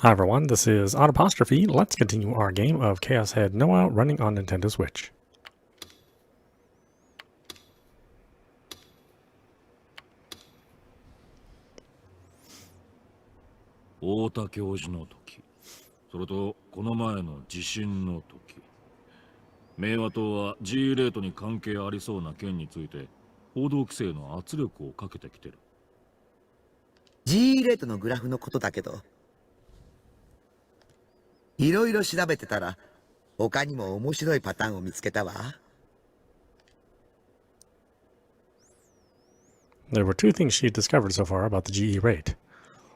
Hi everyone, this is audap. Let's continue our game of Chaos Head Noah running on Nintendo Switch. 太田教授の時、それとこの前の地震の時、明和党は G レートに関係ありそうな件について報道規制の圧力をかけてきてる。 G レートのグラフのことだけど、いろいろ調べてたら他にも面白いパターンを見つけたわ。There were two things she had discovered so far about the GE rate.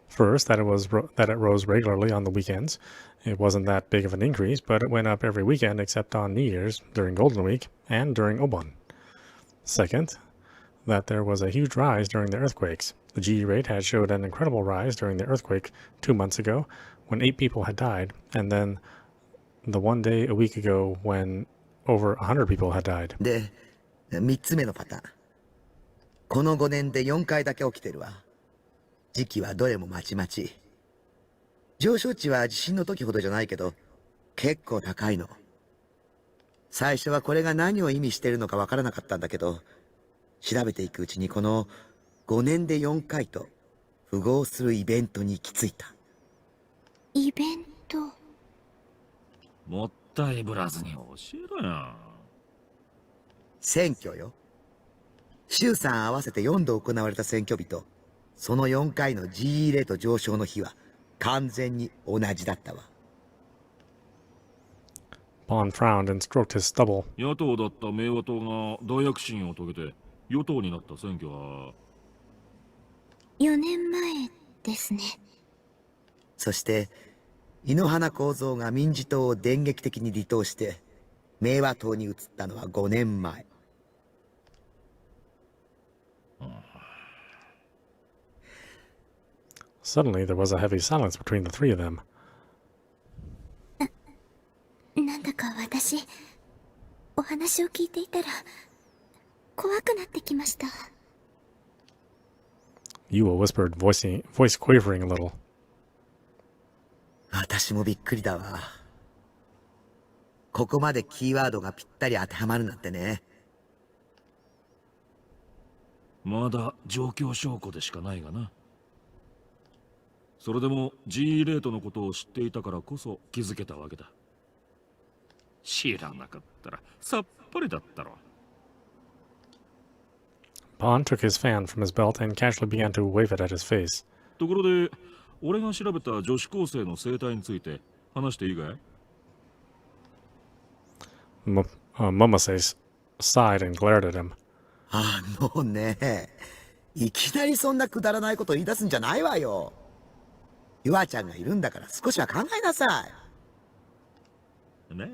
First, that it rose regularly on the weekends. It wasn't that big of an increase, but it went up every weekend except on New Year's, during Golden Week, and during Obon. Second, that there was a huge rise during the earthquakes. The GE rate had showed an incredible rise during the earthquake 2 months ago, when 8 people had died, and then the one day a week ago when over 100 people had died. で、3つ目のパターン。この5年で4回だけ起きてるわ。時期はどれもまちまち。上昇値は地震の時ほどじゃないけど、結構高いの。最初はこれが何を意味してるのかわからなかったんだけど、調べていくうちにこの5年で4回と符合するイベントに行き着いた。イベント。もったいぶらずに教えろよ。選挙よ。衆参合わせて4度行われた選挙日と、その4回の GE レート上昇の日は完全に同じだったわ。Bond frowned and stroked his stubble. 野党だった明和党が大躍進を遂げて与党になった選挙は4年前ですね。そして井ノ原幸三が民自党を電撃的に離党して明和党に移ったのは5年前。Suddenly, there was a heavy silence between the three of them. なんだか私、お話を聞いていたら怖くなってきました。Yua whispered, voice quavering a little. 私もびっくりだわ。ここまでキーワードがぴったり当てはまるなんてね。まだ状況証拠でしかないがな。それでも G レートのことを知っていたからこそ気づけたわけだ。知らなかったらさっぱりだったろ。Bond took his fan from his belt and casually began to wave it at his face. ところで、俺が調べた女子高生の生態について話していいかい？ Momose sighed and glared at him. ね、いきなりそんなくだらないこと言い出すんじゃないわよ。ゆあちゃんがいるんだから少しは考えなさい。ね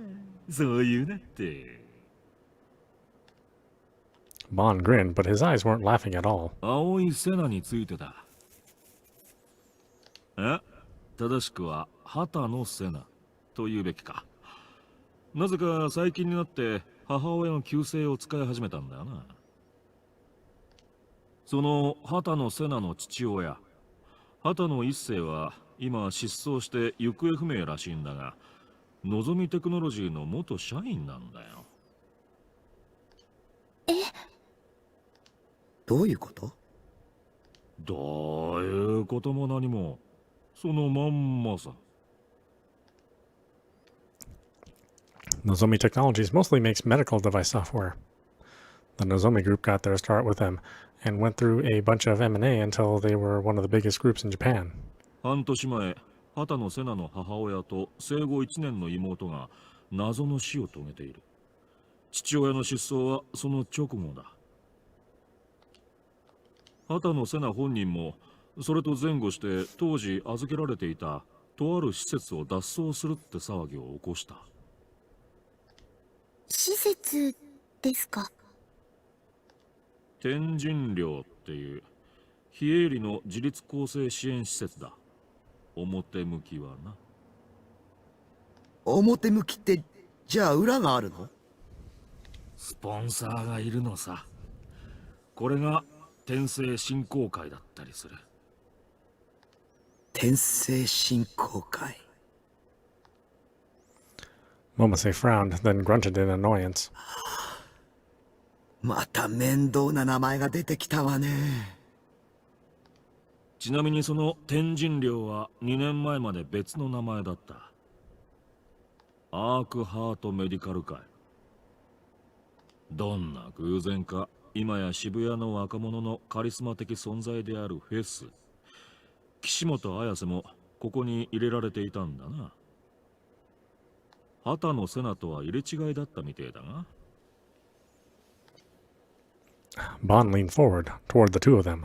え、そう言うなって。Bond grinned, but his eyes weren't laughing at all. 青いセナについてだ。正しくは畑野セナと言うべきか。なぜか最近になって母親の旧姓を使い始めたんだよな。その畑野セナの父親、畑野一世は今失踪して行方不明らしいんだが、のぞみテクノロジーの元社員なんだよ。どういうこと？どういうことも何も、そのまんまさ。Nozomi Technologies mostly makes medical device software. The Nozomi group got their start with them and went through a bunch of M&A until they were one of the biggest groups in Japan. 半年前、畑野セナの母親と生後1年の妹が謎の死を遂げている。父親の失踪はその直後だ。畑野セナ本人もそれと前後して当時預けられていたとある施設を脱走するって騒ぎを起こした。施設ですか？天神寮っていう非営利の自立更生支援施設だ。表向きはな。表向きってじゃあ裏があるの？スポンサーがいるのさ。これが天聖振興会だったりする。天性振興会。 Momose frowned, then grunted in annoyance. また面倒な名前が出てきたわね。ちなみにその天神寮は2年前まで別の名前だった。アークハートメディカル会。どんな偶然か今や渋谷の若者のカリスマ的存在であるフェス、岸本綾瀬もここに入れられていたんだな。畑野瀬名とは入れ違いだったみてえだが。Bond leaned forward toward the two of them.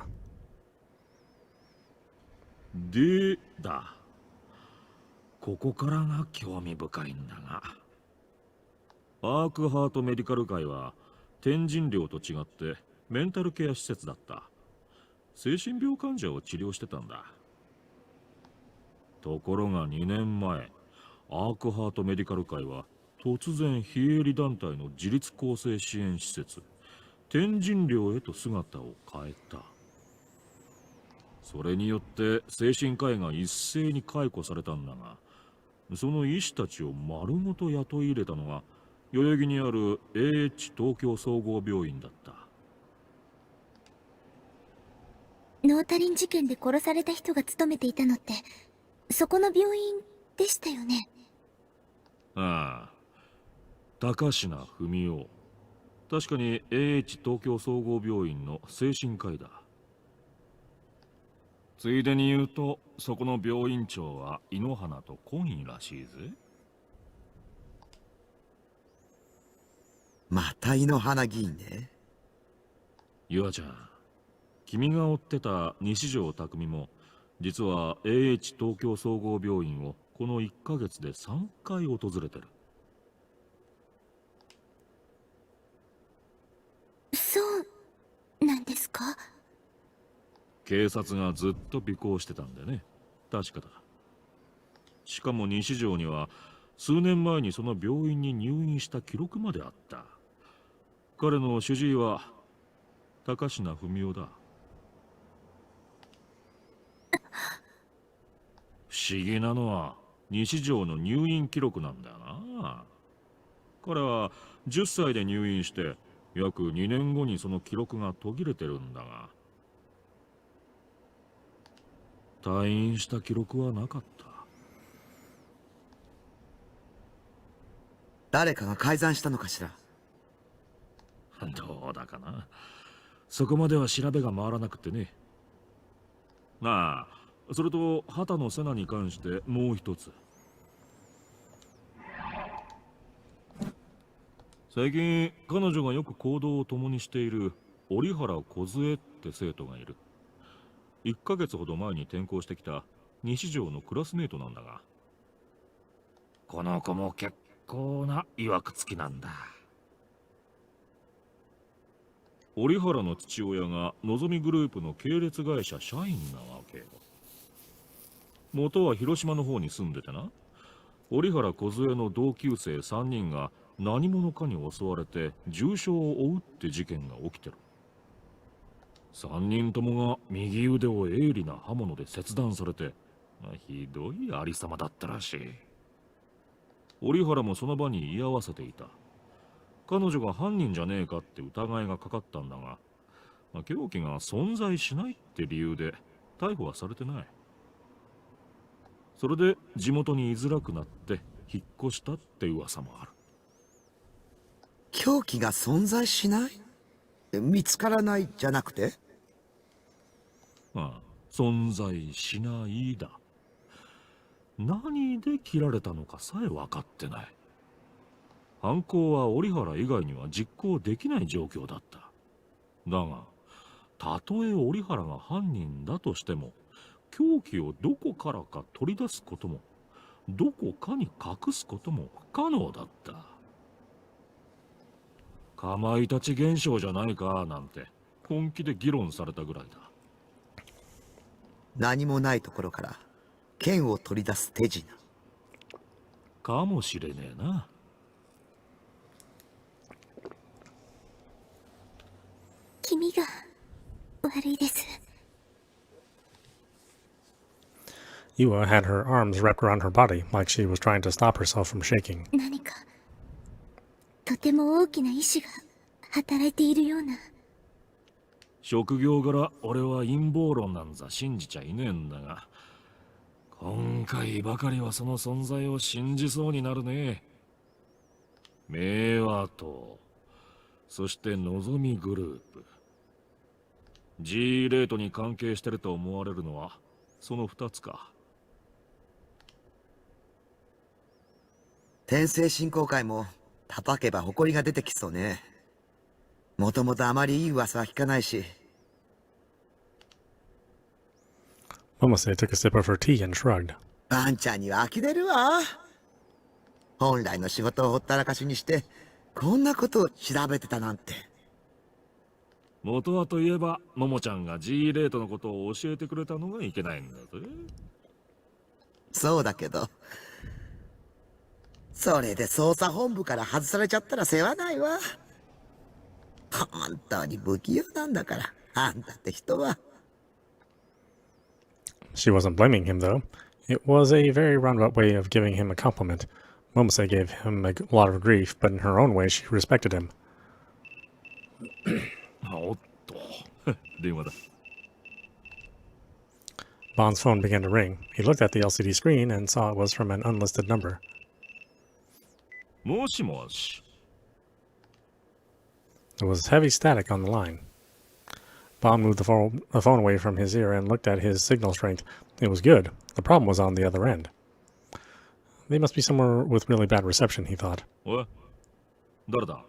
でだ。ここからが興味深いんだが。アークハートメディカル会は天神寮と違ってメンタルケア施設だった。精神病患者を治療してたんだ。ところが2年前、アークハートメディカル会は突然非営利団体の自立更生支援施設天神寮へと姿を変えた。それによって精神科医が一斉に解雇されたんだが、その医師たちを丸ごと雇い入れたのが代々木にある AH 東京総合病院だった。ノータリン事件で殺された人が勤めていたのってそこの病院でしたよね。ああ、高階文夫。確かに AH 東京総合病院の精神科医だ。ついでに言うと、そこの病院長は井ノ原と懇意らしいぜ。また井ノ原議員ね。ゆあちゃん、君が追ってた西条匠も実は AH 東京総合病院をこの1ヶ月で3回訪れてる。そうなんですか？警察がずっと尾行してたんでね。確かだ。しかも西条には数年前にその病院に入院した記録まであった。彼の主治医は高階文夫だ。不思議なのは西条の入院記録なんだよな。彼は10歳で入院して約2年後にその記録が途切れてるんだが、退院した記録はなかった。誰かが改ざんしたのかしら。どうだかな。そこまでは調べが回らなくてね。ああ、それと畑野瀬名に関してもう一つ。最近彼女がよく行動を共にしている折原梢って生徒がいる。1ヶ月ほど前に転校してきた西条のクラスメートなんだが、この子も結構な曰くつきなんだ。折原の父親がのぞみグループの系列会社社員なわけよ。元は広島の方に住んでてな。折原梢の同級生3人が何者かに襲われて重傷を負うって事件が起きてる。3人ともが右腕を鋭利な刃物で切断されて、ひどいありさまだったらしい。折原もその場に居合わせていた。彼女が犯人じゃねえかって疑いがかかったんだが、凶器が存在しないって理由で逮捕はされてない。それで地元に居づらくなって引っ越したって噂もある。凶器が存在しない？見つからないじゃなくて？ああ、存在しないだ。何で切られたのかさえ分かってない。犯行は折原以外には実行できない状況だった。だが、たとえ折原が犯人だとしても、凶器をどこからか取り出すことも、どこかに隠すことも不可能だった。かまいたち現象じゃないかなんて本気で議論されたぐらいだ。何もないところから剣を取り出す手品かもしれねえな。君が悪いです。Yua had her arms wrapped around her body like she was trying to stop herself from shaking. 何かとても大きな意志が働いているような。職業柄俺は陰謀論なんざ信じちゃいねえんだが、今回ばかりはその存在を信じそうになるね。明和党、そしてのぞみグループ。G レートに関係してると思われるのはその2つか。天聖振興会も叩けば埃が出てきそうね。もともとあまりいい噂は聞かないし。Momose took a sip of her tea and shrugged. バンちゃんには呆れるわ。本来の仕事をほったらかしにしてこんなことを調べてたなんて。元はといえばももちゃんが G レートのことを教えてくれたのがいけないんだぜ。そうだけど、それで捜査本部から外されちゃったら世話ないわ。本当に不器用なんだから、あんたって人は。She wasn't blaming him, though. It was a very roundabout way of giving him a compliment. Momose gave him a lot of grief, but in her own way, she respected him. おっと、電話だ。Bond's phone began to ring. He looked at the LCD screen and saw it was from an unlisted number. もしもし。There was heavy static on the line. Bond moved the phone away from his ear and looked at his signal strength. It was good. The problem was on the other end. They must be somewhere with really bad reception, he thought. おい、誰だ？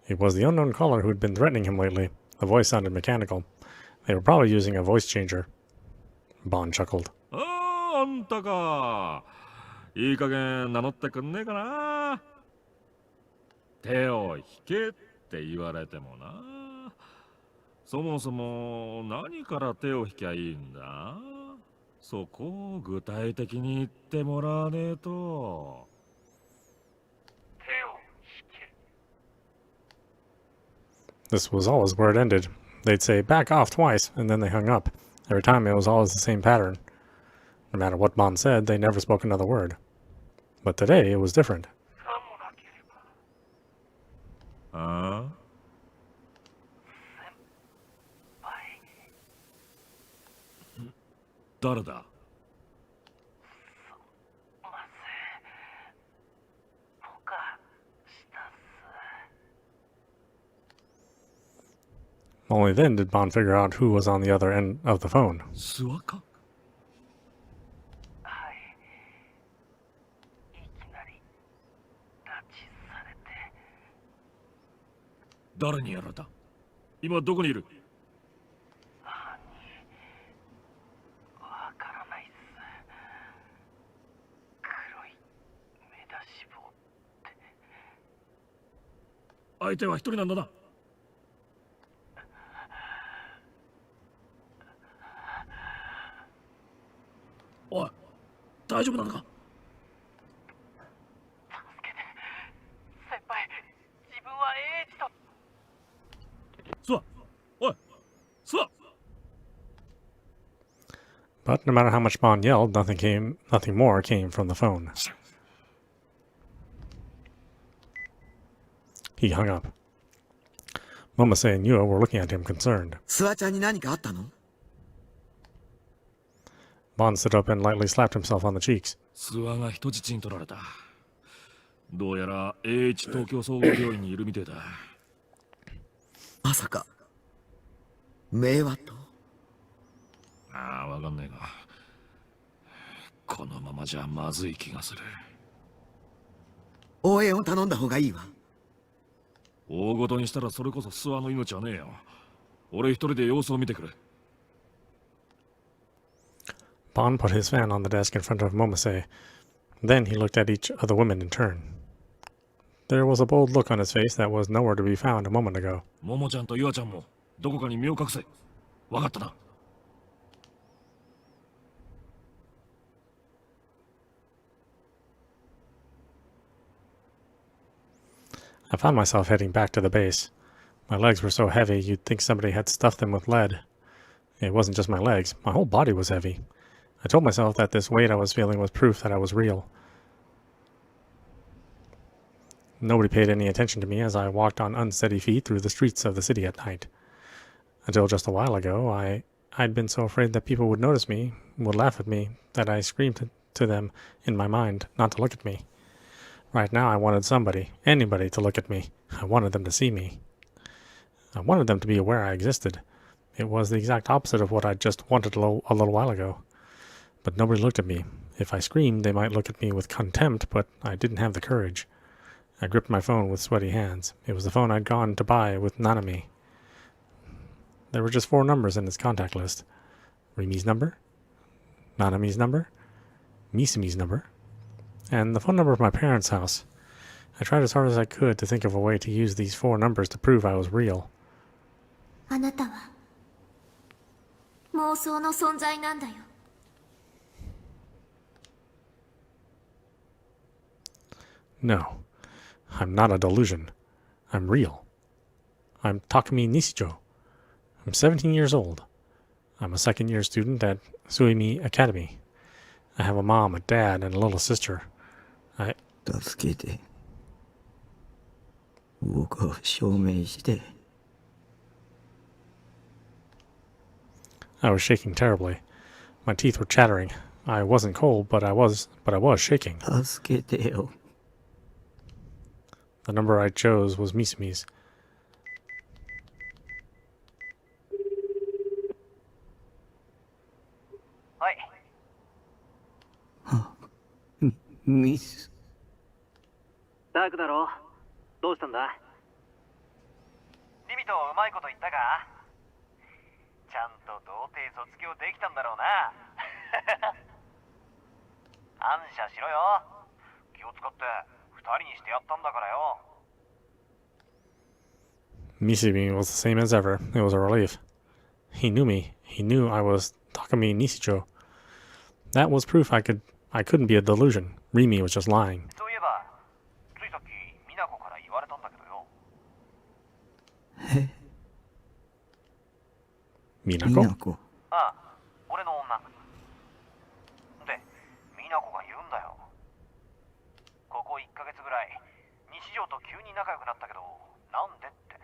It was the unknown caller who had been threatening him lately. The voice sounded mechanical. They were probably using a voice changer. Bond chuckled. あんたか。いい加減名乗ってくんねえかな。手を引けって言われてもな。そもそも何から手を引きゃいいんだ？そこを具体的に言ってもらわねえと。This was always where it ended. They'd say, back off twice, and then they hung up. Every time it was always the same pattern. No matter what Bond said, they never spoke another word. But today, it was different. ああ？誰だ？ Only then did Bond figure out who was on the other end of the phone. 諏訪か？誰にやられた？今どこにいる？相手は一人なんだな。おい、大丈夫なのか？先輩、自分は英二と。諏訪、おい、諏訪。 But no matter how much Bond yelled, nothing more came from the phone. He hung up. Momose and Yua were looking at him concerned. スワちゃんに何かあったの？ Bond stood up and lightly slapped himself on the cheeks. 諏訪が人質に取られた。どうやら AH 東京総合病院にいるみてえだ。まさか明和と？ああ、わかんねえが。このままじゃまずい気がする。応援を頼んだ方がいいわ。大ごとにしたらそれこそ諏訪の命はねえよ。俺一人で様子を見てくる。Bond put his fan on the desk in front of Momose. Then he looked at each of the women in turn. There was a bold look on his face that was nowhere to be found a moment ago. ももちゃんとゆあちゃんもどこかに身を隠せ。わかったな。I found myself heading back to the base. My legs were so heavy you'd think somebody had stuffed them with lead. It wasn't just my legs, my whole body was heavy. I told myself that this weight I was feeling was proof that I was real. Nobody paid any attention to me as I walked on unsteady feet through the streets of the city at night. Until just a while ago, I'd been so afraid that people would notice me, would laugh at me, that I screamed to them in my mind not to look at me. Right now I wanted somebody, anybody, to look at me. I wanted them to see me. I wanted them to be aware I existed. It was the exact opposite of what I just wanted a little while ago. But nobody looked at me. If I screamed, they might look at me with contempt, but I didn't have the courage. I gripped my phone with sweaty hands. It was the phone I'd gone to buy with Nanami. There were just 4 numbers in its contact list. Rimi's number, Nanami's number, Misumi's number, and the phone number of my parents' house. I tried as hard as I could to think of a way to use these 4 numbers to prove I was real. あなたは妄想の存在なんだよ。No, I'm not a delusion. I'm real. I'm Takumi Nishijo. I'm 17 years old. I'm a second-year student at Suimi Academy. I have a mom, a dad, and a little sister. 助けて。僕を証明して。I was shaking terribly. My teeth were chattering. I wasn't cold, but I was shaking. 助けてよ。The number I chose was Misumi's. はい。ミス。ダークだろ。どうしたんだ。リミとうまいこと言ったか。ちゃんと童貞卒業できたんだろうな。感謝しろよ。気を使って2人にしてやったんだからよ。Misumi was the same as ever. It was a relief. He knew me. He knew I was Takumi Nishijo. That was proof I couldn't be a delusion. Rimi was just lying. そういえば、ついさっき美奈子から言われたんだけどよ。Minako? ああ、俺の女。で、美奈子が言うんだよ。ここ1ヶ月ぐらい、日常と急に仲良くなったけど、なんでって。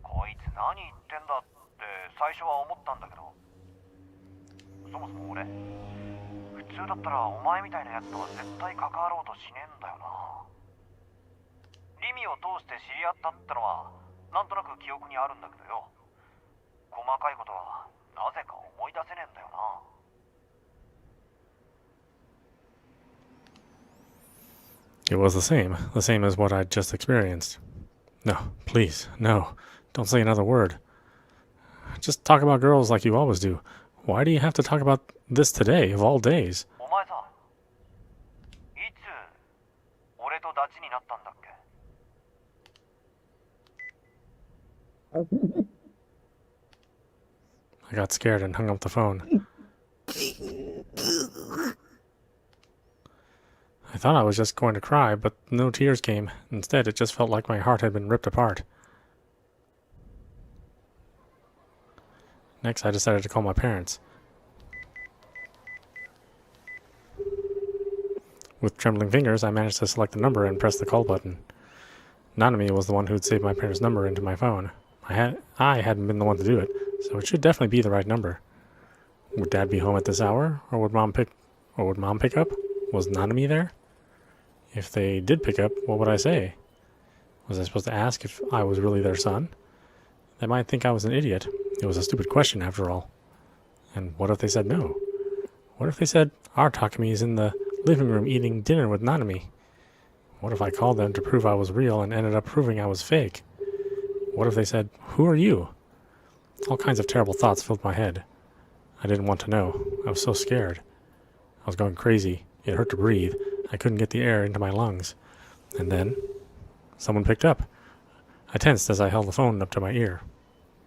こいつ何言ってんだって最初は思ったんだけど、そもそも俺、普通だったらお前みたいなやつとは絶対関わろうとしねえんだよな。リミを通して知り合ったってのは、なんとなく記憶にあるんだけどよ。細かいことはなぜか思い出せねえんだよな。It was the same as what I'd just experienced. No, please, no, don't say another word. Just talk about girls like you always do. Why do you have to talk about this today, of all days? お前さ、いつ俺とダチになったんだっけ。I got scared and hung up the phone. I thought I was just going to cry, but no tears came. Instead, it just felt like my heart had been ripped apart. Next, I decided to call my parents. With trembling fingers, I managed to select the number and press the call button. Nanami was the one who'd saved my parents' number into my phone. I hadn't been the one to do it, so it should definitely be the right number. Would Dad be home at this hour, or would Mom pick up? Was Nanami there? If they did pick up, what would I say? Was I supposed to ask if I was really their son? They might think I was an idiot. It was a stupid question, after all. And what if they said no? What if they said, our Takumi is in the living room eating dinner with Nanami? What if I called them to prove I was real and ended up proving I was fake? What if they said, who are you? All kinds of terrible thoughts filled my head. I didn't want to know. I was so scared. I was going crazy. It hurt to breathe. I couldn't get the air into my lungs. And then, someone picked up. I tensed as I held the phone up to my ear.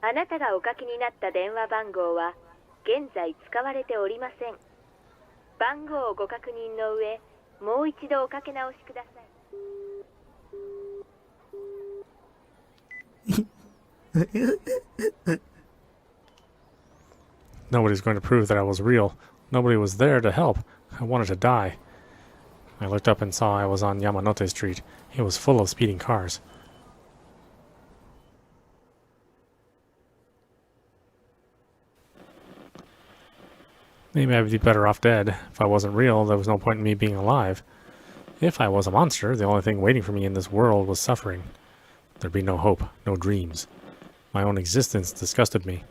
あなたがおかけになった電話番号は現在使われておりません。番号をご確認の上、もう一度おかけ直しください。Nobody's going to prove that I was real. Nobody was there to help. I wanted to die. I looked up and saw I was on Yamanote Street. It was full of speeding cars. Maybe I'd be better off dead. If I wasn't real, there was no point in me being alive. If I was a monster, the only thing waiting for me in this world was suffering. There'd be no hope, no dreams. My own existence disgusted me.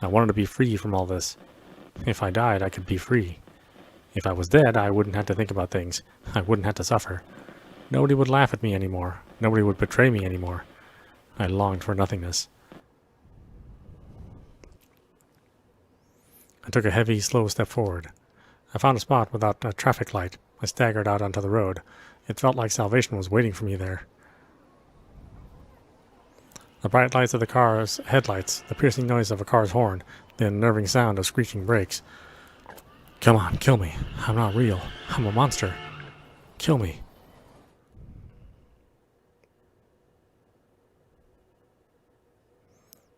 I wanted to be free from all this. If I died, I could be free. If I was dead, I wouldn't have to think about things. I wouldn't have to suffer. Nobody would laugh at me anymore. Nobody would betray me anymore. I longed for nothingness. I took a heavy, slow step forward. I found a spot without a traffic light. I staggered out onto the road. It felt like salvation was waiting for me there. The bright lights of the car's headlights, the piercing noise of a car's horn, the unnerving sound of screeching brakes. Come on, kill me. I'm not real. I'm a monster. Kill me.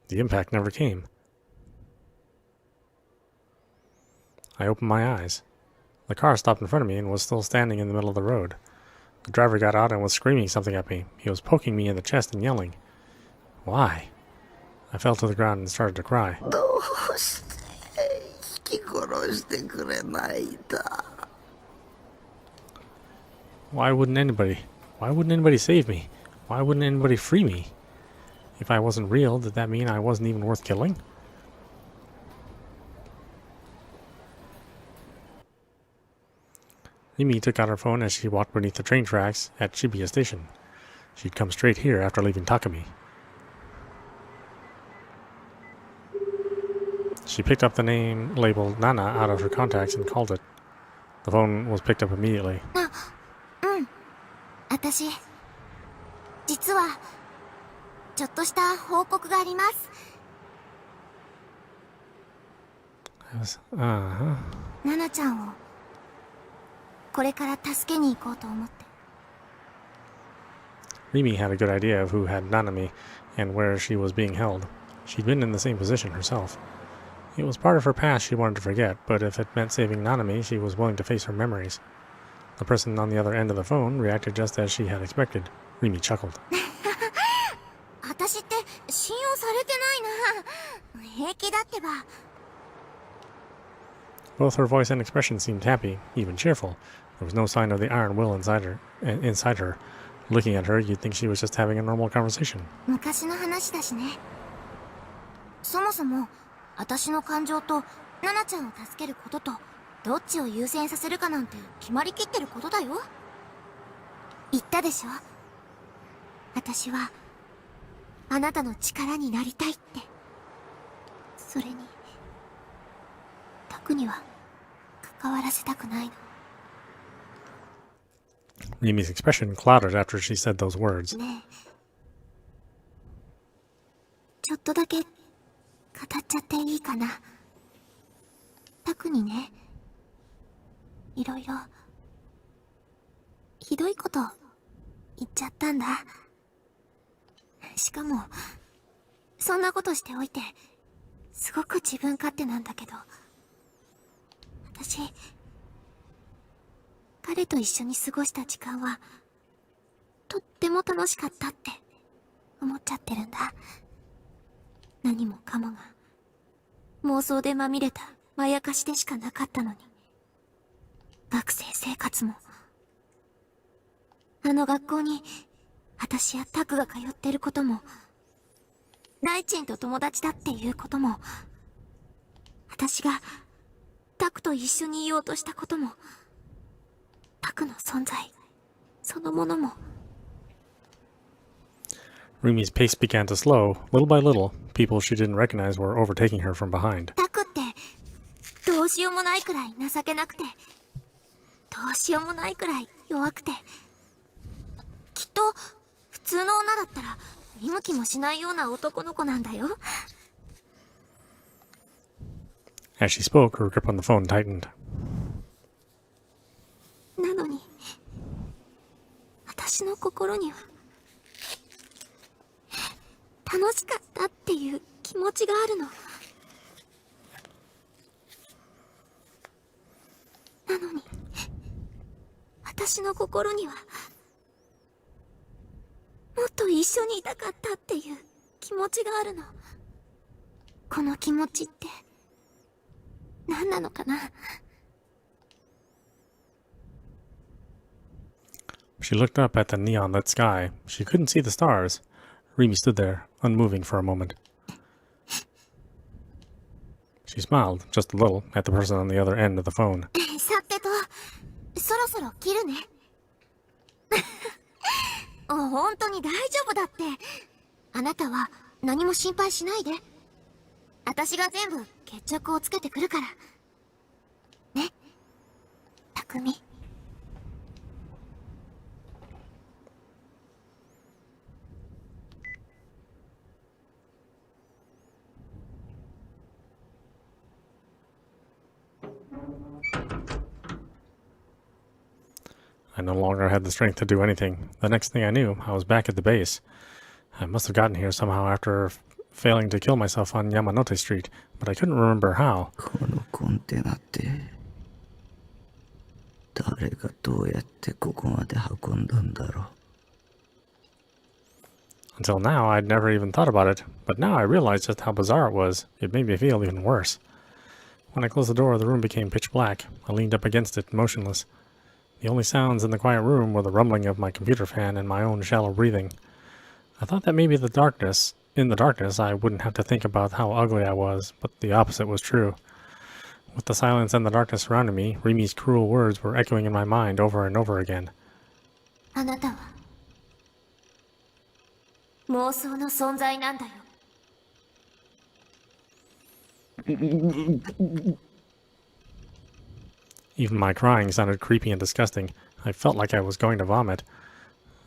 The impact never came. I opened my eyes. The car stopped in front of me and was still standing in the middle of the road. The driver got out and was screaming something at me. He was poking me in the chest and yelling. Why? I fell to the ground and started to cry. Why wouldn't anybody save me? Why wouldn't anybody free me? If I wasn't real, did that mean I wasn't even worth killing? Mimi took out her phone as she walked beneath the train tracks at Shibuya Station. She'd come straight here after leaving Takumi. She picked up the name labeled Nana out of her contacts and called it. The phone was picked up immediately. 私、実はちょっとした報告があります。ナナちゃんをこれから助けに行こうと思って。Mimi had a good idea of who had Nanami and where she was being held. She'd been in the same position herself. It was part of her past she wanted to forget, but if it meant saving Nanami, she was willing to face her memories. The person on the other end of the phone reacted just as she had expected. Mimi chuckled. 私って信用されてないな。平気だってば。Both her voice and expression seemed happy, even cheerful. There was no sign of the iron will inside her. Looking at her, you'd think she was just having a normal conversation. 昔の話だしね。そもそも私の感情とナナちゃんを助けることとどっちを優先させるかなんて決まりきってることだよ。言ったでしょ。私はあなたの力になりたいって。それにタクには関わらせたくないの。Mimi's expression clouded after she said those words. ねえ、ちょっとだけ語っちゃっていいかな。タクにね、いろいろひどいこと言っちゃったんだ。しかもそんなことしておいてすごく自分勝手なんだけど、私彼と一緒に過ごした時間はとっても楽しかったって思っちゃってるんだ。何もかもが妄想でまみれたまやかしでしかなかったのに。学生生活もあの学校に私やタクが通ってることも、ライチンと友達だっていうことも、私がタクと一緒にいようとしたことも、タクの存在そのものも。Rumi's pace began to slow. Little by little, people she didn't recognize were overtaking her from behind. タクってどうしようもないくらい情けなくて、どうしようもないくらい弱くて、きっと普通の女だったら見向きもしないような男の子なんだよ。As she spoke, her grip on the phone tightened. なのに私の心には楽しかったっていう気持ちがあるの。なのに、私の心には、もっと一緒にいたかったっていう気持ちがあるの。この気持ちって、何なのかな。She looked up at the neon-lit sky. She couldn't see the stars. Rimi stood there, unmoving for a moment. She smiled, just a little, at the person on the other end of the phone. さてと、そろそろ切るね。本当に大丈夫だって。あなたは何も心配しないで。私が全部決着をつけてくるから。ね、匠。I no longer had the strength to do anything. The next thing I knew, I was back at the base. I must have gotten here somehow after failing to kill myself on Yamanote Street, but I couldn't remember how. このコンテナって誰がどうやってここまで運んだんだろう。 Until now, I'd never even thought about it, but now I realized just how bizarre it was. It made me feel even worse. When I closed the door, the room became pitch black. I leaned up against it, motionless. The only sounds in the quiet room were the rumbling of my computer fan and my own shallow breathing. I thought that maybe in the darkness, I wouldn't have to think about how ugly I was, but the opposite was true. With the silence and the darkness surrounding me, Rimi's cruel words were echoing in my mind over and over again. あなたは妄想の存在なんだよ。Even my crying sounded creepy and disgusting. I felt like I was going to vomit.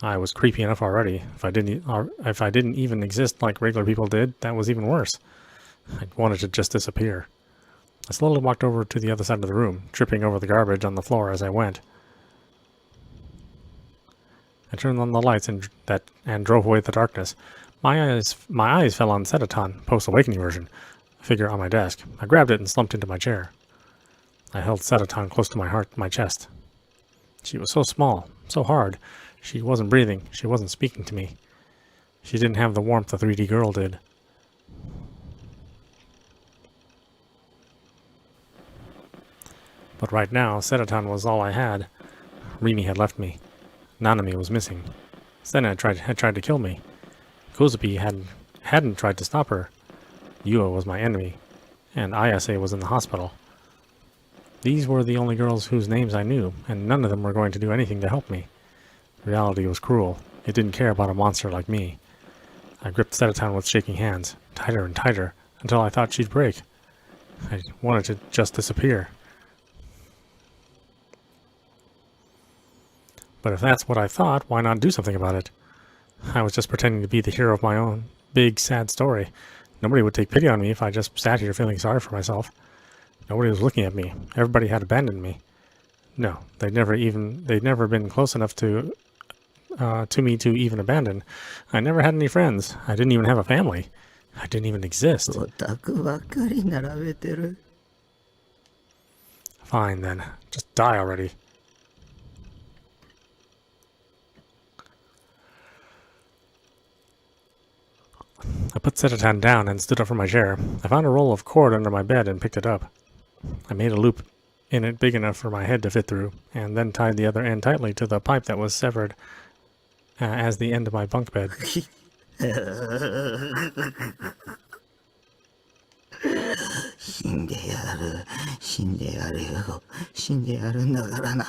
I was creepy enough already. If I didn't even exist like regular people did, that was even worse. I wanted to just disappear. I slowly walked over to the other side of the room, tripping over the garbage on the floor as I went. I turned on the lights and drove away the darkness. My eyes fell on Sedaton, post-awakening version, a figure on my desk. I grabbed it and slumped into my chair. I held Sedaton close to my chest. She was so small, so hard. She wasn't breathing. She wasn't speaking to me. She didn't have the warmth the 3D girl did. But right now, Sedaton was all I had. Rimi had left me. Nanami was missing. Sena had tried to kill me. Kozupi hadn't tried to stop her. Yua was my enemy. And Ayase was in the hospital. These were the only girls whose names I knew, and none of them were going to do anything to help me. Reality was cruel. It didn't care about a monster like me. I gripped Sedaton with shaking hands, tighter and tighter, until I thought she'd break. I wanted to just disappear. But if that's what I thought, why not do something about it? I was just pretending to be the hero of my own big, sad story. Nobody would take pity on me if I just sat here feeling sorry for myself. Nobody was looking at me. Everybody had abandoned me. No, they'd never been close enough to me to even abandon. I never had any friends. I didn't even have a family. I didn't even exist. オタクばっかり並べてる。 Fine then. Just die already. I put Sedaton down and stood up from my chair. I found a roll of cord under my bed and picked it up. I made a loop in it big enough for my head to fit through, and then tied the other end tightly to the pipe that was severed as the end of my bunk bed. 死んでやる、死んでやるよ、死んでやるんだからな。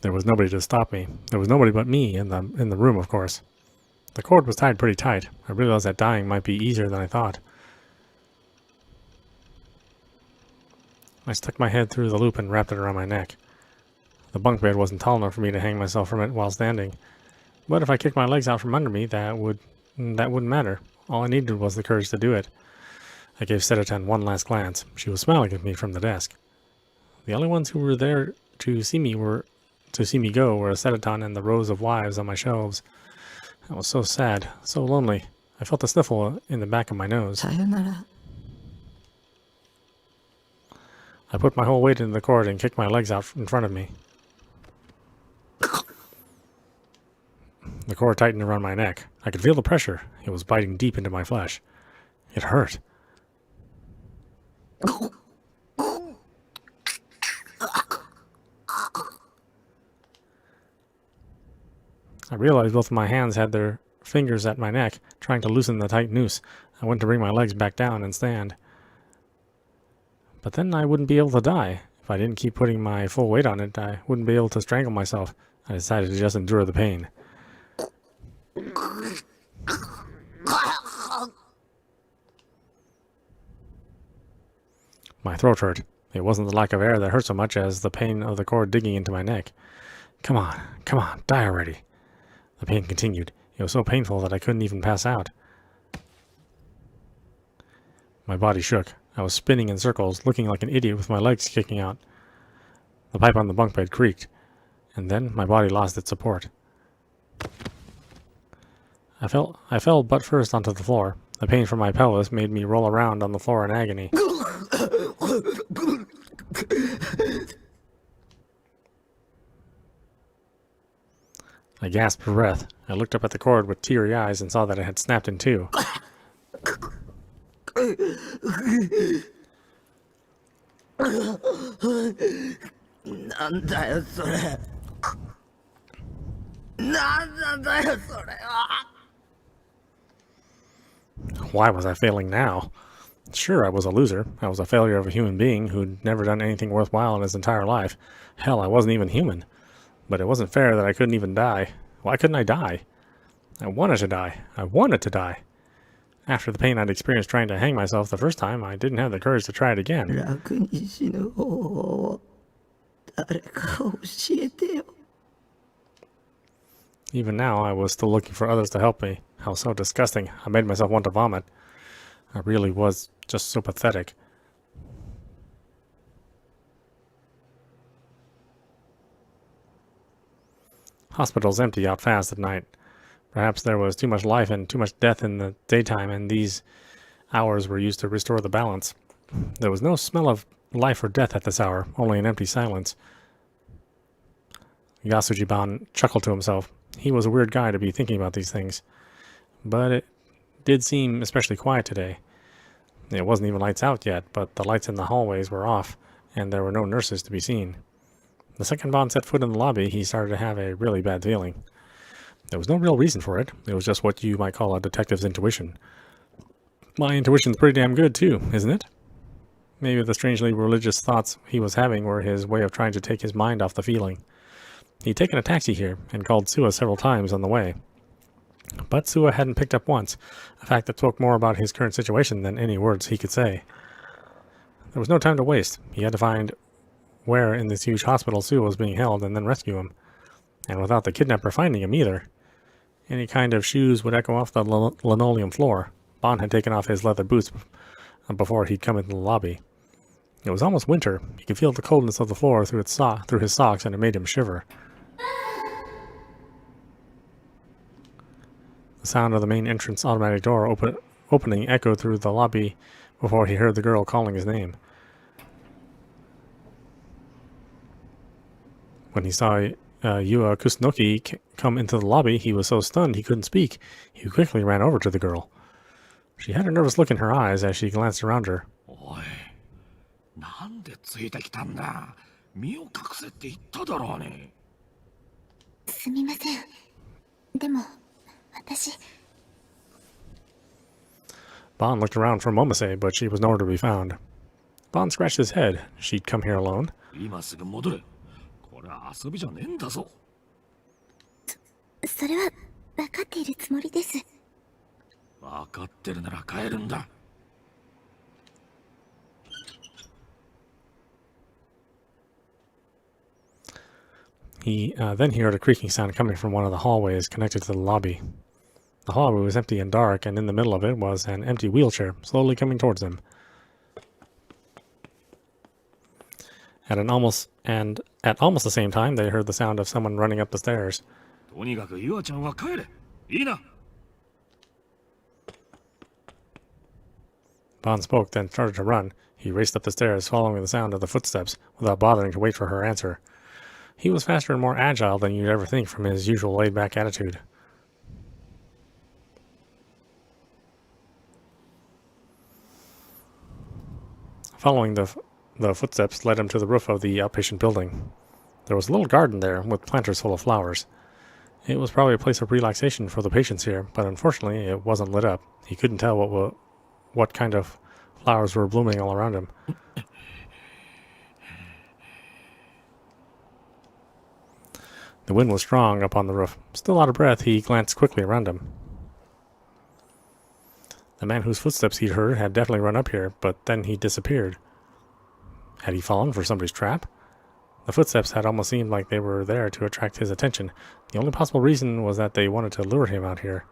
There was nobody to stop me. There was nobody but me in the room, of course. The cord was tied pretty tight. I realized that dying might be easier than I thought. I stuck my head through the loop and wrapped it around my neck. The bunk bed wasn't tall enough for me to hang myself from it while standing. But if I kicked my legs out from under me, that wouldn't matter. All I needed was the courage to do it. I gave Sedaton one last glance. She was smiling at me from the desk. The only ones who were there to see me were to see me go were a sedaton and the rows of wives on my shelves. I was so sad, so lonely. I felt a sniffle in the back of my nose. さよなら。 I put my whole weight into the cord and kicked my legs out in front of me. The cord tightened around my neck. I could feel the pressure. It was biting deep into my flesh. It hurt. I realized both of my hands had their fingers at my neck, trying to loosen the tight noose. I went to bring my legs back down and stand. But then I wouldn't be able to die. If I didn't keep putting my full weight on it, I wouldn't be able to strangle myself. I decided to just endure the pain. My throat hurt. It wasn't the lack of air that hurt so much as the pain of the cord digging into my neck. Come on, die already. The pain continued. It was so painful that I couldn't even pass out. My body shook. I was spinning in circles, looking like an idiot with my legs kicking out. The pipe on the bunk bed creaked, and then my body lost its support. I fell butt first onto the floor. The pain from my pelvis made me roll around on the floor in agony. I gasped for breath. I looked up at the cord with teary eyes and saw that it had snapped in two. Why was I failing now? Sure, I was a loser. I was a failure of a human being who'd never done anything worthwhile in his entire life. Hell, I wasn't even human. But it wasn't fair that I couldn't even die. Why couldn't I die? I wanted to die. I wanted to die. After the pain I'd experienced trying to hang myself the first time, I didn't have the courage to try it again. 楽に死ぬ方法を誰か教えてよ。 Even now, I was still looking for others to help me. How so disgusting. I made myself want to vomit. I really was just so pathetic. Hospitals empty out fast at night. Perhaps there was too much life and too much death in the daytime, and these hours were used to restore the balance. There was no smell of life or death at this hour, only an empty silence. Yasuji-ban chuckled to himself. He was a weird guy to be thinking about these things. But it did seem especially quiet today. It wasn't even lights out yet, but the lights in the hallways were off, and there were no nurses to be seen. The second Bond set foot in the lobby, he started to have a really bad feeling. There was no real reason for it. It was just what you might call a detective's intuition. My intuition's pretty damn good, too, isn't it? Maybe the strangely religious thoughts he was having were his way of trying to take his mind off the feeling. He'd taken a taxi here, and called Suwa several times on the way. But Suwa hadn't picked up once, a fact that spoke more about his current situation than any words he could say. There was no time to waste. He had to find where in this huge hospital Suwa was being held and then rescue him. And without the kidnapper finding him either. Any kind of shoes would echo off the linoleum floor. Bond had taken off his leather boots before he'd come into the lobby. It was almost winter. He could feel the coldness of the floor through his socks, and it made him shiver. The sound of the main entrance automatic door opening echoed through the lobby before he heard the girl calling his name. When he saw Yua Kusunoki come into the lobby, he was so stunned he couldn't speak. He quickly ran over to the girl. She had a nervous look in her eyes as she glanced around her. おい、なんでついてきたんだ。身を隠せって言っただろうね。すみません。でも、私。 Bond looked around for Momose, but she was nowhere to be found. Bond scratched his head. She'd come here alone. 今すぐ戻れ。これは遊びじゃねえんだぞ。それは分かっているつもりです。分かってるなら帰るんだ。He then heard a creaking sound coming from one of the hallways connected to the lobby. The hallway was empty and dark, and in the middle of it was an empty wheelchair, slowly coming towards him. At almost the same time, they heard the sound of someone running up the stairs. とにかくユアちゃんは帰れ。いいな。 Bond spoke, then started to run. He raced up the stairs, following the sound of the footsteps, without bothering to wait for her answer. He was faster and more agile than you'd ever think from his usual laid-back attitude. Following the footsteps led him to the roof of the outpatient building. There was a little garden there, with planters full of flowers. It was probably a place of relaxation for the patients here, but unfortunately it wasn't lit up. He couldn't tell what kind of flowers were blooming all around him. The wind was strong up on the roof. Still out of breath, he glanced quickly around him. The man whose footsteps he'd heard had definitely run up here, but then he disappeared. Had he fallen for somebody's trap? The footsteps had almost seemed like they were there to attract his attention. The only possible reason was that they wanted to lure him out here.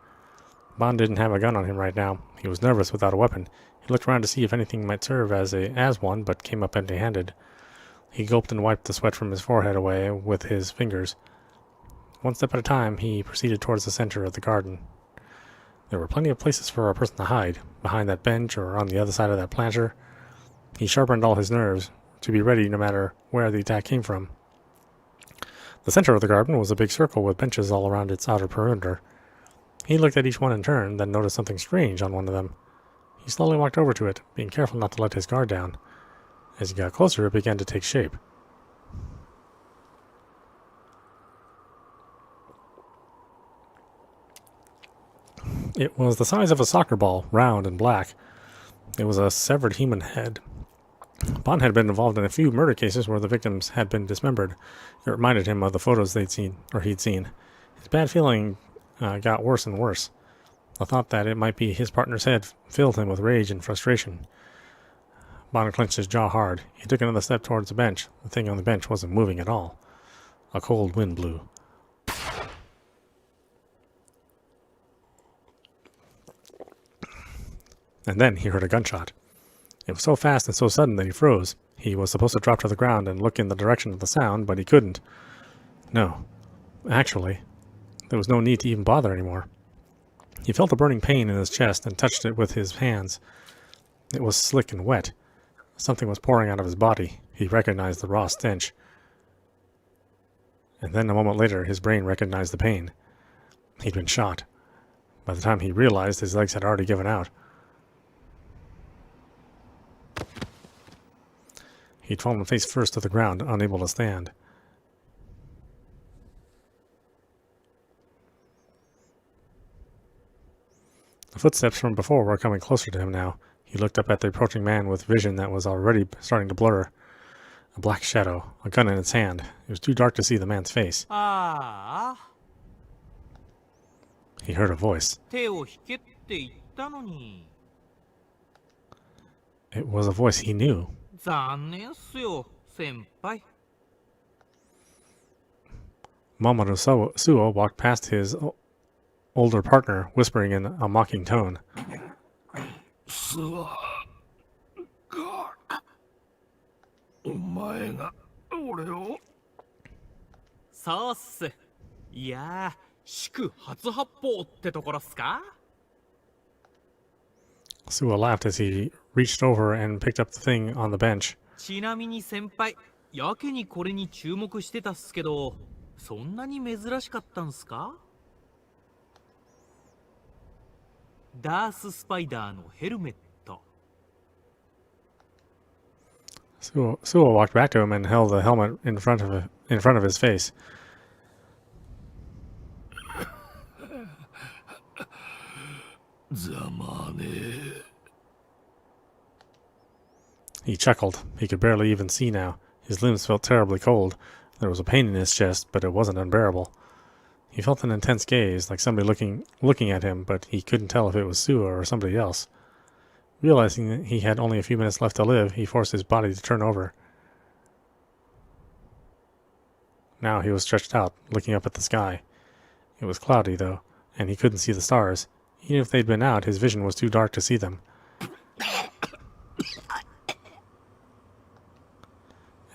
Bond didn't have a gun on him right now. He was nervous without a weapon. He looked around to see if anything might serve as one, but came up empty-handed. He gulped and wiped the sweat from his forehead away with his fingers. One step at a time, he proceeded towards the center of the garden. There were plenty of places for a person to hide, behind that bench or on the other side of that planter. He sharpened all his nerves to be ready no matter where the attack came from. The center of the garden was a big circle with benches all around its outer perimeter. He looked at each one in turn, then noticed something strange on one of them. He slowly walked over to it, being careful not to let his guard down. As he got closer, it began to take shape. It was the size of a soccer ball, round and black. It was a severed human head. Bond had been involved in a few murder cases where the victims had been dismembered. It reminded him of the photos he'd seen. His bad feeling got worse and worse. The thought that it might be his partner's head filled him with rage and frustration. Bond clenched his jaw hard. He took another step towards the bench. The thing on the bench wasn't moving at all. A cold wind blew. And then he heard a gunshot. It was so fast and so sudden that he froze. He was supposed to drop to the ground and look in the direction of the sound, but he couldn't. No. Actually, there was no need to even bother anymore. He felt a burning pain in his chest and touched it with his hands. It was slick and wet. Something was pouring out of his body. He recognized the raw stench. And then a moment later, his brain recognized the pain. He'd been shot. By the time he realized, his legs had already given out. He'd fallen face first to the ground, unable to stand. The footsteps from before were coming closer to him now. He looked up at the approaching man with vision that was already starting to blur. A black shadow, a gun in its hand. It was too dark to see the man's face. He heard a voice. It was a voice he knew. Mamoru Suo walked past his older partner, whispering in a mocking tone. Suo laughed as he reached over and picked up the thing on the bench. ちなみに先輩、やけにこれに注目してたっすけど、そんなに珍しかったんすか？ダーススパイダーのヘルメット。Suo walked back to him and held the helmet in front of his face. He chuckled. He could barely even see now. His limbs felt terribly cold. There was a pain in his chest, but it wasn't unbearable. He felt an intense gaze, like somebody looking at him, but he couldn't tell if it was Suo or somebody else. Realizing that he had only a few minutes left to live, he forced his body to turn over. Now he was stretched out, looking up at the sky. It was cloudy, though, and he couldn't see the stars. Even if they'd been out, his vision was too dark to see them.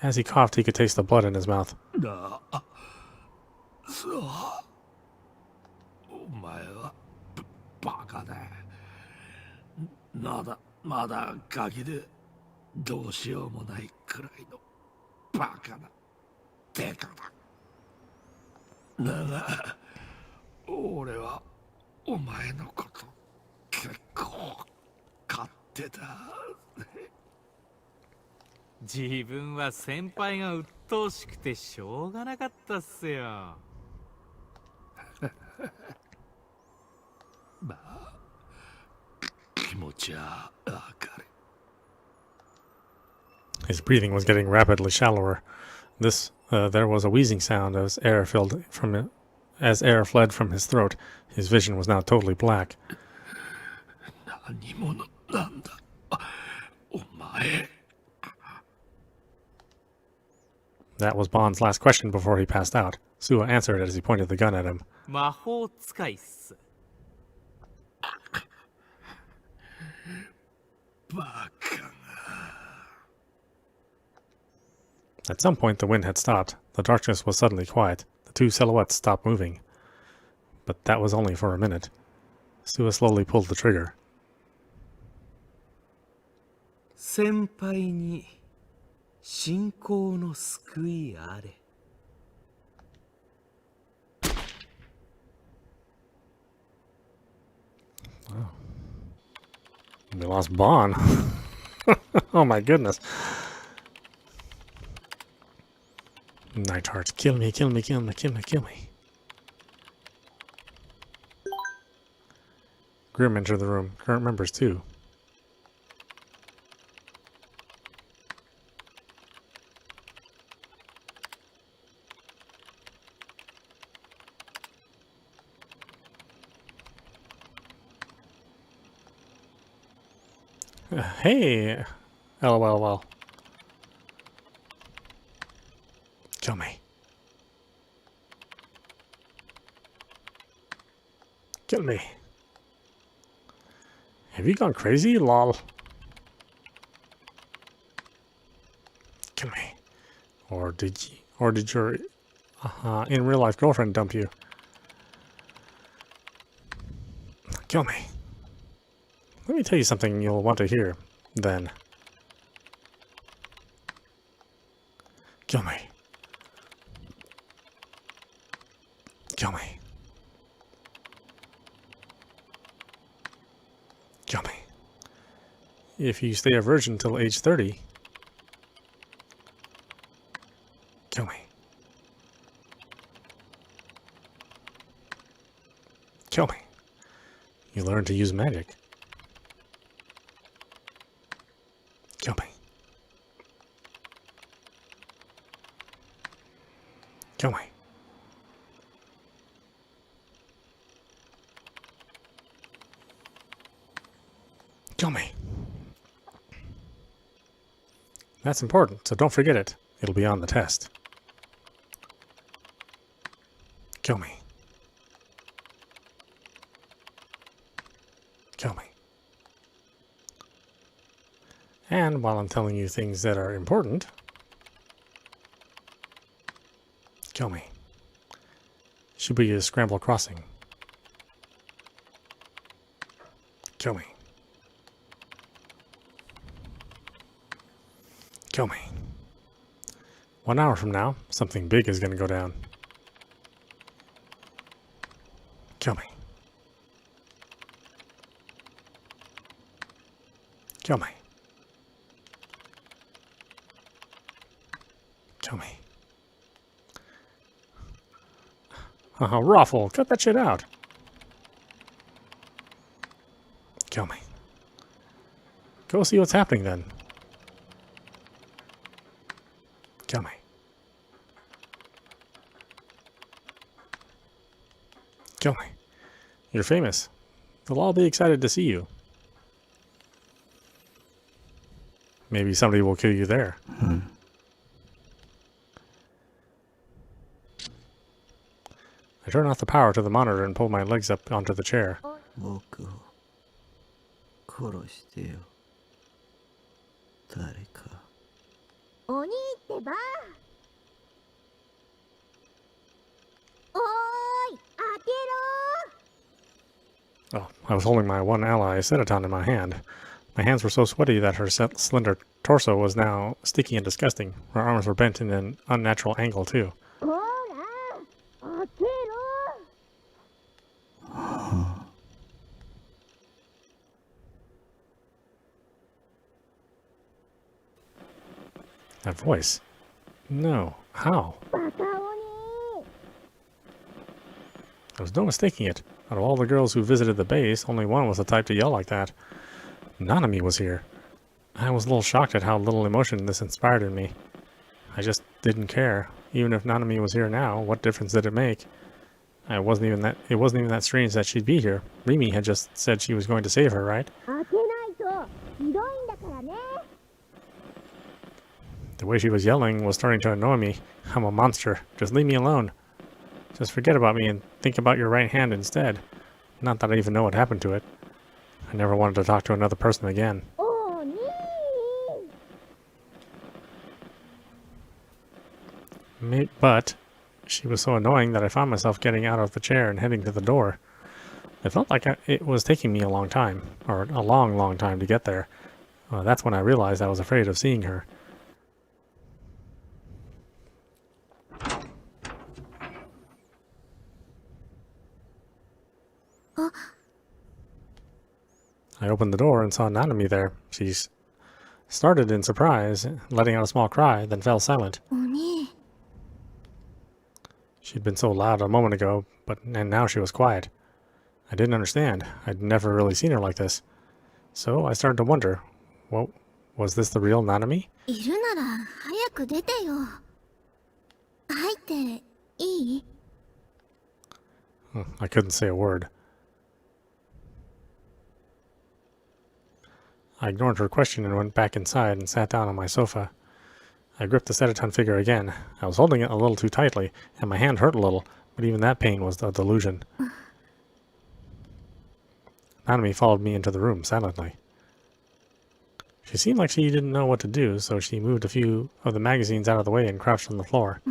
As he coughed, he could taste the blood in his mouth. そうお前はバカだまだガキでどうしようもないくらいのバカなデカだだが俺はお前のこと結構勝手だ自分は先輩が鬱陶しくてしょうがなかったっすよ。まあ気持ちはわかる。 His breathing was getting rapidly shallower. There was a wheezing sound as air fled from his throat. His vision was now totally black. 何者なんだお前 That was Bond's last question before he passed out. Suwa answered as he pointed the gun at him. 魔法使いっす。バカが At some point, the wind had stopped. The darkness was suddenly quiet. The two silhouettes stopped moving. But that was only for a minute. Suwa slowly pulled the trigger. 先輩に信仰の救いあれ。We lost Bond. Oh my goodness. Night Hearts, kill me, kill me, kill me, kill me, kill me. Grim entered the room. Current members too. Hey, LOL. Kill me. Kill me. Have you gone crazy, lol? Kill me. Or did your in real life girlfriend dump you? Kill me. Let me tell you something you'll want to hear, then. Kill me. Kill me. Kill me. If you stay a virgin till age 30, kill me. Kill me. You learn to use magic. Kill me. Kill me. Kill me. That's important, so don't forget it. It'll be on the test. Kill me. Kill me. And while I'm telling you things that are important, kill me. Shibuya Scramble Crossing. Kill me. Kill me. 1 hour from now, something big is going to go down. Kill me. Kill me. Kill me. Ruffle, cut that shit out. Kill me. Go see what's happening then. Kill me. Kill me. You're famous. They'll all be excited to see you. Maybe somebody will kill you there. I turn off the power to the monitor and pull my legs up onto the chair. 僕を殺してよ誰か。鬼ってば。おーい、開けろ。 Oh, I was holding my one ally, Sedaton, in my hand. My hands were so sweaty that her slender torso was now sticky and disgusting. Her arms were bent in an unnatural angle, too. ほら、開けろ。 That voice. No. How? バカ鬼。 There was no mistaking it. Out of all the girls who visited the base, only one was the type to yell like that. Nanami was here. I was a little shocked at how little emotion this inspired in me. I just didn't care. Even if Nanami was here now, what difference did it make? It wasn't even that strange that she'd be here. Rimi had just said she was going to save her, right? 開けないとひどいんだからね。 The way she was yelling was starting to annoy me. I'm a monster. Just leave me alone. Just forget about me and think about your right hand instead. Not that I even know what happened to it. I never wanted to talk to another person again. 鬼。 But she was so annoying that I found myself getting out of the chair and heading to the door. It felt like it was taking me a long time, or a long, long time to get there. That's when I realized I was afraid of seeing her. I opened the door and saw Nanami there. She started in surprise, letting out a small cry, then fell silent. 鬼。 She'd been so loud a moment ago, and now she was quiet. I didn't understand. I'd never really seen her like this. So I started to wonder, well, was this the real Nanami? いるなら早く出てよ。入っていい？ I couldn't say a word. I ignored her question and went back inside and sat down on my sofa. I gripped the Sedaton figure again. I was holding it a little too tightly, and my hand hurt a little, but even that pain was a delusion. Nanami followed me into the room silently. She seemed like she didn't know what to do, so she moved a few of the magazines out of the way and crouched on the floor.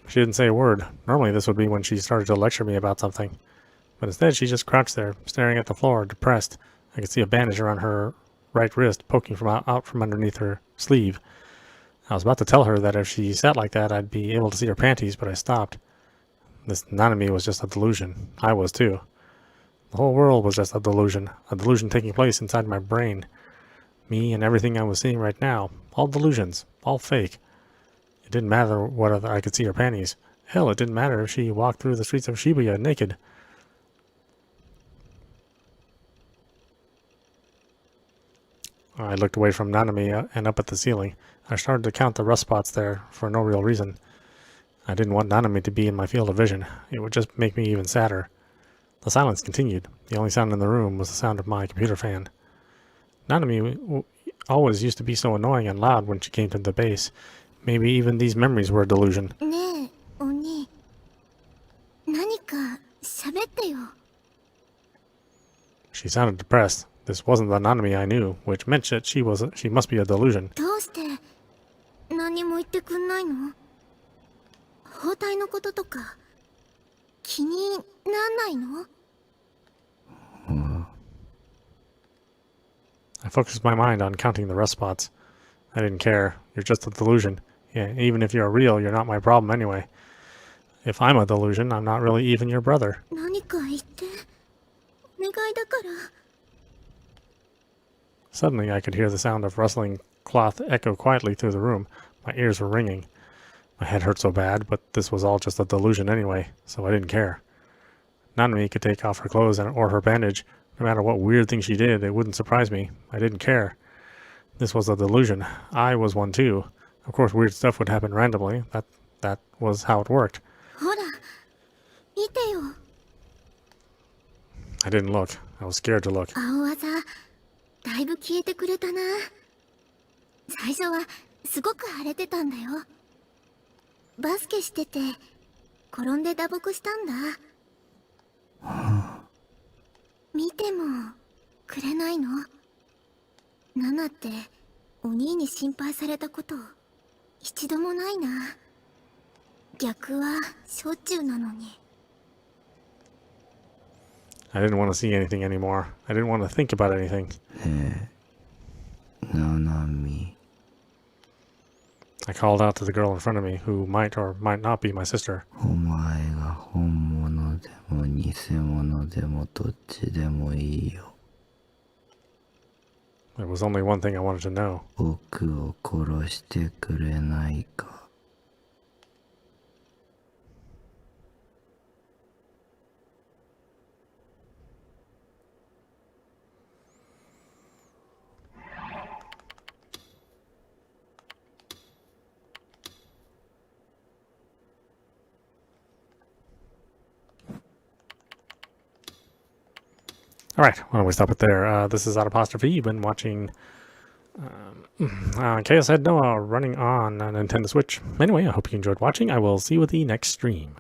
She didn't say a word. Normally this would be when she started to lecture me about something. But instead she just crouched there, staring at the floor, depressed. I could see a bandage around her right wrist poking out from underneath her sleeve. I was about to tell her that if she sat like that I'd be able to see her panties, but I stopped. This Nanami was just a delusion. I was too. The whole world was just a delusion taking place inside my brain. Me and everything I was seeing right now, all delusions, all fake. It didn't matter whether I could see her panties. Hell, it didn't matter if she walked through the streets of Shibuya naked. I looked away from Nanami and up at the ceiling. I started to count the rust spots there for no real reason. I didn't want Nanami to be in my field of vision. It would just make me even sadder. The silence continued. The only sound in the room was the sound of my computer fan. Nanami always used to be so annoying and loud when she came to the base. Maybe even these memories were a delusion. ねえ、鬼。何か喋ってよ。 She sounded depressed. This wasn't the Nanami I knew, which meant that she must be a delusion. どうして何も言ってくんないの？包帯のこととか気になんないの？ I focused my mind on counting the rust spots. I didn't care. You're just a delusion. Yeah, even if you're real, you're not my problem anyway. If I'm a delusion, I'm not really even your brother. 何か言って。お願いだから。 Suddenly, I could hear the sound of rustling cloth echo quietly through the room. My ears were ringing. My head hurt so bad, but this was all just a delusion anyway, so I didn't care. Nanami could take off her clothes or her bandage. No matter what weird thing she did, it wouldn't surprise me. I didn't care. This was a delusion. I was one too. Of course, weird stuff would happen randomly. That was how it worked. ほら、見てよ。 I didn't look. I was scared to look. 青技、だいぶ消えてくれたな。最初はすごく腫れてたんだよ。バスケしてて転んで打撲したんだ。見てもくれないの？ナナってお兄に心配されたこと一度もないな。逆はしょっちゅうなのに。 I didn't want to see anything anymore. I didn't want to think about anything. ナナミ I called out to the girl in front of me, who might or might not be my sister. お前が本物でも偽物でもどっちでもいいよ。 There was only one thing I wanted to know. 僕を殺してくれないか。All right, why don't we stop it there? This is Audapostrophe. You've been watching Chaos Head Noah running on a Nintendo Switch. Anyway, I hope you enjoyed watching. I will see you with the next stream.